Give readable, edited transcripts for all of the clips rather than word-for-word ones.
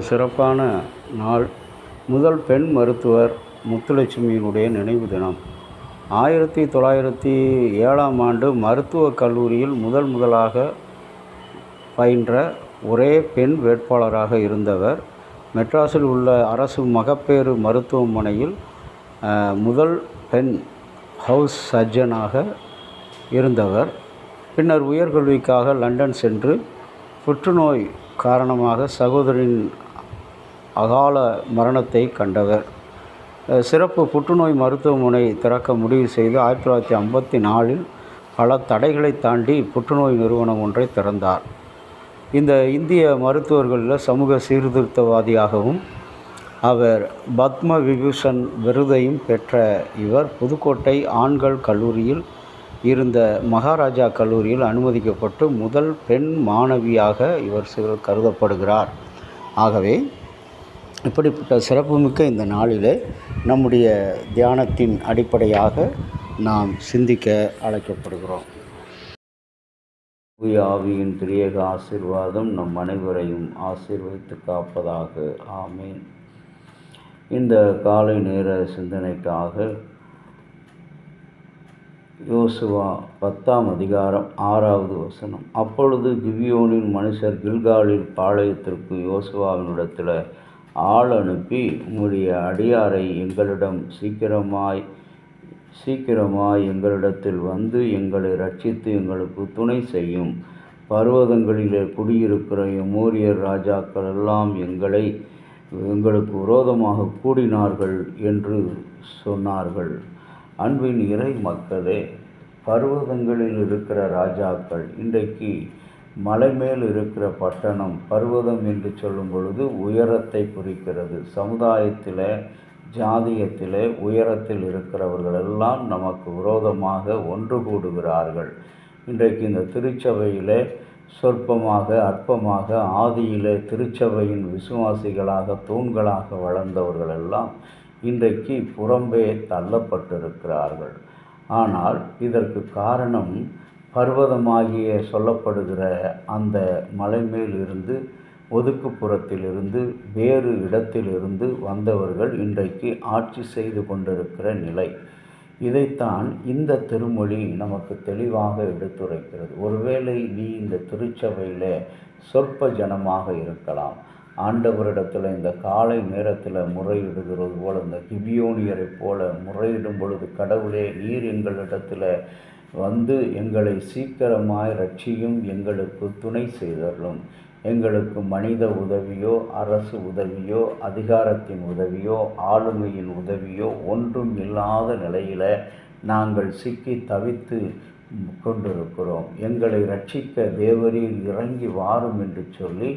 சிறப்பான நாள். முதல் பெண் மருத்துவர் முத்துலட்சுமியினுடைய நினைவு தினம். 1907 மருத்துவக் கல்லூரியில் முதலாக பயின்ற ஒரே பெண் வேட்பாளராக இருந்தவர். மெட்ராஸில் உள்ள அரசு மகப்பேறு மருத்துவமனையில் முதல் பெண் ஹவுஸ் சர்ஜனாக இருந்தவர். பின்னர் உயர்கல்விக்காக லண்டன் சென்று புற்றுநோய் காரணமாக சகோதரின் அகால மரணத்தை கண்டவர். சிறப்பு புற்றுநோய் மருத்துவமனை திறக்க முடிவு செய்து 1954 பல தடைகளை தாண்டி புற்றுநோய் நிறுவனம் ஒன்றை திறந்தார். இந்த இந்திய மருத்துவர்களில் சமூக சீர்திருத்தவாதியாகவும் அவர் பத்ம விபூஷன் விருதையும் பெற்ற இவர் புதுக்கோட்டை ஆண்கள் கல்லூரியில் இருந்த மகாராஜா கல்லூரியில் அனுமதிக்கப்பட்டு முதல் பெண் மாணவியாக இவர் கருதப்படுகிறார். ஆகவே இப்படிப்பட்ட சிறப்புமிக்க இந்த நாளிலே நம்முடைய தியானத்தின் அடிப்படையாக நாம் சிந்திக்க அழைக்கப்படுகிறோம். தூய ஆவியின் திரியேக ஆசீர்வாதம் நம் அனைவரையும் ஆசீர்வதித்து காப்பதாக. ஆமேன். இந்த காலை நேர சிந்தனைக்காக யோசுவா 10ஆம் அதிகாரம் 6வது வசனம். அப்பொழுது கிபியோனின் மனுஷர் கில்காலில் பாளையத்திற்கு யோசுவாவினிடத்தில் ஆள் அனுப்பி, உம்முடைய அடியாரை எங்களிடம் சீக்கிரமாய் எங்களிடத்தில் வந்து எங்களை ரட்சித்து எங்களுக்கு துணை செய்யும். பர்வதங்களிலே குடியிருக்கிற எமோரியர் ராஜாக்கள் எல்லாம் எங்களுக்கு விரோதமாக கூடினார்கள் என்று சொன்னார்கள். அன்பின் இறை மக்களே, பர்வதங்களில் இருக்கிற ராஜாக்கள், இன்றைக்கு மலை மேல் இருக்கிற பட்டணம், பர்வதம் என்று சொல்லும் பொழுது உயரத்தை குறிக்கிறது. சமுதாயத்தில் ஜாதியத்தில் உயரத்தில் இருக்கிறவர்கள் எல்லாம் நமக்கு விரோதமாக ஒன்று கூடுகிறார்கள். இன்றைக்கு இந்த திருச்சபையில் சொற்பமாக அற்பமாக ஆதியிலே திருச்சபையின் விசுவாசிகளாக தூண்களாக வளர்ந்தவர்கள் எல்லாம் இன்றைக்கு புறம்பே தள்ளப்பட்டிருக்கிறார்கள். ஆனால் இதற்கு காரணம் பர்வதமாகிய சொல்லப்படுகிற அந்த மலை மேல் இருந்து ஒதுக்குப்புறத்திலிருந்து வேறு இடத்திலிருந்து வந்தவர்கள் இன்றைக்கு ஆட்சி செய்து கொண்டிருக்கிற நிலை. இதைத்தான் இந்த திருமொழி நமக்கு தெளிவாக எடுத்துரைக்கிறது. ஒருவேளை நீ இந்த திருச்சபையில் சொற்ப ஜனமாக இருக்கலாம். ஆண்டவரிடத்தில் இந்த காலை நேரத்தில் முறையிடுகிறது போல், இந்த கிபியோனியரை போல முறையிடும் பொழுது, கடவுளே, நீர் எங்களிடத்தில் வந்து எங்களை சீக்கிரமாய் ரட்சியும், எங்களுக்கு துணை செய்தருளும். எங்களுக்கு மனித உதவியோ அரசு உதவியோ அதிகாரத்தின் உதவியோ ஆளுமையின் உதவியோ ஒன்றும் இல்லாத நிலையில் நாங்கள் சிக்கி தவித்து கொண்டிருக்கிறோம். எங்களை ரட்சிக்க தேவரீர் இறங்கி வாரும் என்று சொல்லி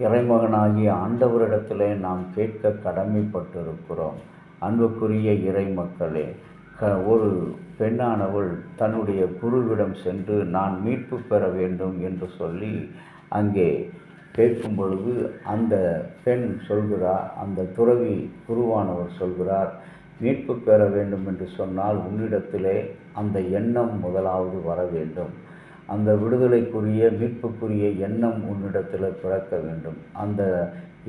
இறைமகனாகிய ஆண்டவரிடத்தில் நாம் கேட்க கடமைப்பட்டிருக்கிறோம். அன்புக்குரிய இறை மக்களே, ஒரு பெண்ணானவள் தன்னுடைய குருவிடம் சென்று நான் மீட்பு பெற வேண்டும் என்று சொல்லி அங்கே கேட்கும் பொழுது அந்த பெண் சொல்கிறார், அந்த துறவி குருவானவர் சொல்கிறார், மீட்பு பெற வேண்டும் என்று சொன்னால் உன்னிடத்திலே அந்த எண்ணம் முதலாவது வர வேண்டும். அந்த விடுதலைக்குரிய மீட்புக்குரிய எண்ணம் உன்னிடத்தில் பிறக்க வேண்டும். அந்த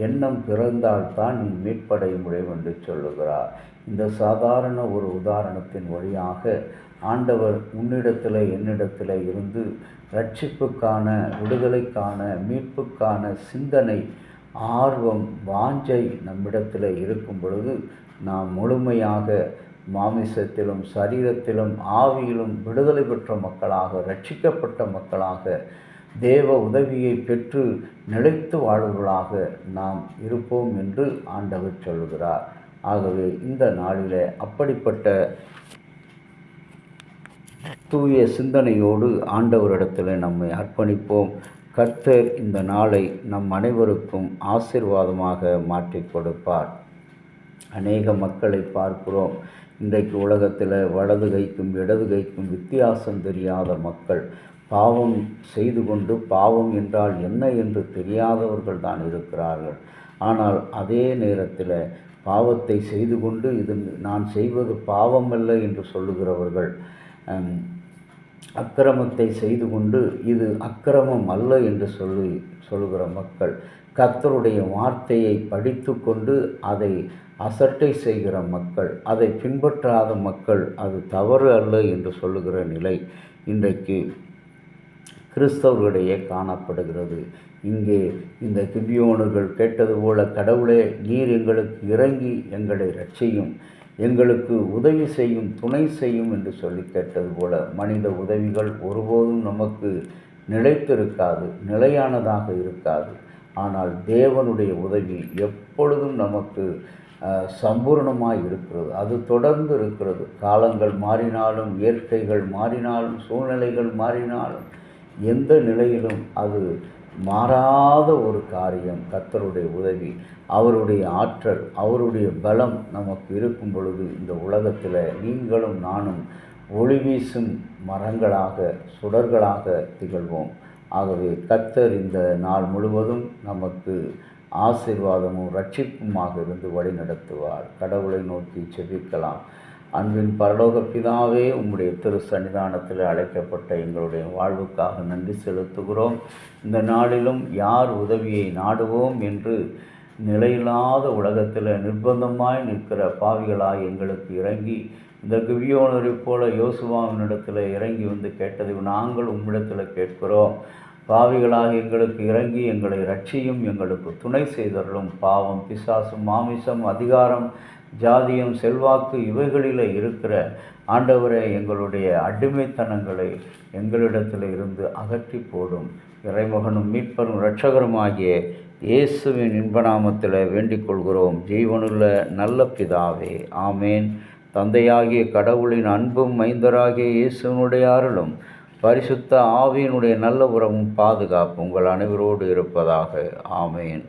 எண்ணம் பிறந்தால்தான் நீ மீட்படைய முடியும் என்று சொல்லுகிறார். இந்த சாதாரண ஒரு உதாரணத்தின் வழியாக ஆண்டவர் உன்னிடத்தில் என்னிடத்தில் இருந்து ரட்சிப்புக்கான, விடுதலைக்கான, மீட்புக்கான சிந்தனை, ஆர்வம், வாஞ்சை நம்மிடத்தில் இருக்கும் பொழுது நாம் முழுமையாக மாமிசத்திலும் சரீரத்திலும் ஆவியிலும் விடுதலை பெற்ற மக்களாக, ரட்சிக்கப்பட்ட மக்களாக, தேவ உதவியை பெற்று நிலைத்து வாழ்வர்களாக நாம் இருப்போம் என்று ஆண்டவர் சொல்கிறார். ஆகவே இந்த நாளில் அப்படிப்பட்ட தூய சிந்தனையோடு ஆண்டவரிடத்தில் நம்மை அர்ப்பணிப்போம். கர்த்தர் இந்த நாளை நம் அனைவருக்கும் ஆசீர்வாதமாக மாற்றி கொடுப்பார். அநேக மக்களை பார்க்கிறோம். இன்றைக்கு உலகத்தில் வலது கைக்கும் இடது கைக்கும் வித்தியாசம் தெரியாத மக்கள், பாவம் செய்து கொண்டு பாவம் என்றால் என்ன என்று தெரியாதவர்கள் தான் இருக்கிறார்கள். ஆனால் அதே நேரத்தில் பாவத்தை செய்து கொண்டு இது நான் செய்வது பாவமல்ல என்று சொல்லுகிறவர்கள், அக்கிரமத்தை செய்து கொண்டு இது அக்கிரமம் அல்ல என்று சொல்லுகிற மக்கள், கர்த்தருடைய வார்த்தையை படித்து கொண்டு அதை அசட்டை செய்கிற மக்கள், அதை பின்பற்றாத மக்கள் அது தவறு அல்ல என்று சொல்லுகிற நிலை இன்றைக்கு கிறிஸ்தவர்களிடையே காணப்படுகிறது. இங்கே இந்த கிபியோனர்கள் கேட்டது போல, கடவுளே நீர் எங்களுக்கு இறங்கி எங்களை இரட்சியும், எங்களுக்கு உதவி செய்யும், துணை செய்யும் என்று சொல்லி கேட்டது போல, மனித உதவிகள் ஒருபோதும் நமக்கு நிலைத்திருக்காது, நிலையானதாக இருக்காது. ஆனால் தேவனுடைய உதவி எப்பொழுதும் நமக்கு சம்பூர்ணமாக இருக்கிறது. அது தொடர்ந்து இருக்கிறது. காலங்கள் மாறினாலும், இயற்கைகள் மாறினாலும், சூழ்நிலைகள் மாறினாலும், எந்த நிலையிலும் அது மாறாத ஒரு காரியம். கர்த்தருடைய உதவி, அவருடைய ஆற்றல், அவருடைய பலம் நமக்கு இருக்கும் பொழுது இந்த உலகத்தில் நீங்களும் நானும் ஒளி வீசும் மரங்களாக, சுடர்களாக திகழ்வோம். ஆகவே கர்த்தர் இந்த நாள் முழுவதும் நமக்கு ஆசீர்வாதமும் ரட்சிப்புமாக இருந்து வழி நடத்துவார். கடவுளை நோக்கி செபிக்கலாம். அன்பின் பரலோக பிதாவே, உம்முடைய திரு சன்னிதானத்தில் அழைக்கப்பட்ட எங்களுடைய வாழ்வுக்காக நன்றி செலுத்துகிறோம். இந்த நாளிலும் யார் உதவியை நாடுவோம் என்று நிலையில்லாத உலகத்தில் நிர்பந்தமாய் நிற்கிற பாவிகளாய் எங்களுக்கு இறங்கி, இந்த கிபியோனரை போல யோசுவாவினிடத்தில் இறங்கி வந்து கேட்டதை நாங்கள் உம்மிடத்தில் கேட்கிறோம். பாவிகளாக எங்களுக்கு இறங்கி எங்களை இரட்சியும், எங்களுக்கு துணை செய்தருளும். பாவம், பிசாசு, மாமிசம், அதிகாரம், ஜாதியம், செல்வாக்கு இவைகளில் இருக்கிற ஆண்டவரை எங்களுடைய அடிமைத்தனங்களை எங்களிடத்தில் இருந்து அகற்றி போடும். இறைமகனும் மீட்பரும் இரட்சகருமாகிய இயேசுவின் இன்பநாமத்தில் வேண்டிக் கொள்கிறோம். ஜீவனுள்ள நல்ல பிதாவே, ஆமேன். தந்தையாகிய கடவுளின் அன்பும் மைந்தராகிய இயேசுவினுடைய அருளும் பரிசுத்த ஆவியினுடைய நல்ல உறவும் பாதுகாப்பு உங்கள் அனைவரோடு இருப்பதாக. ஆமேன்.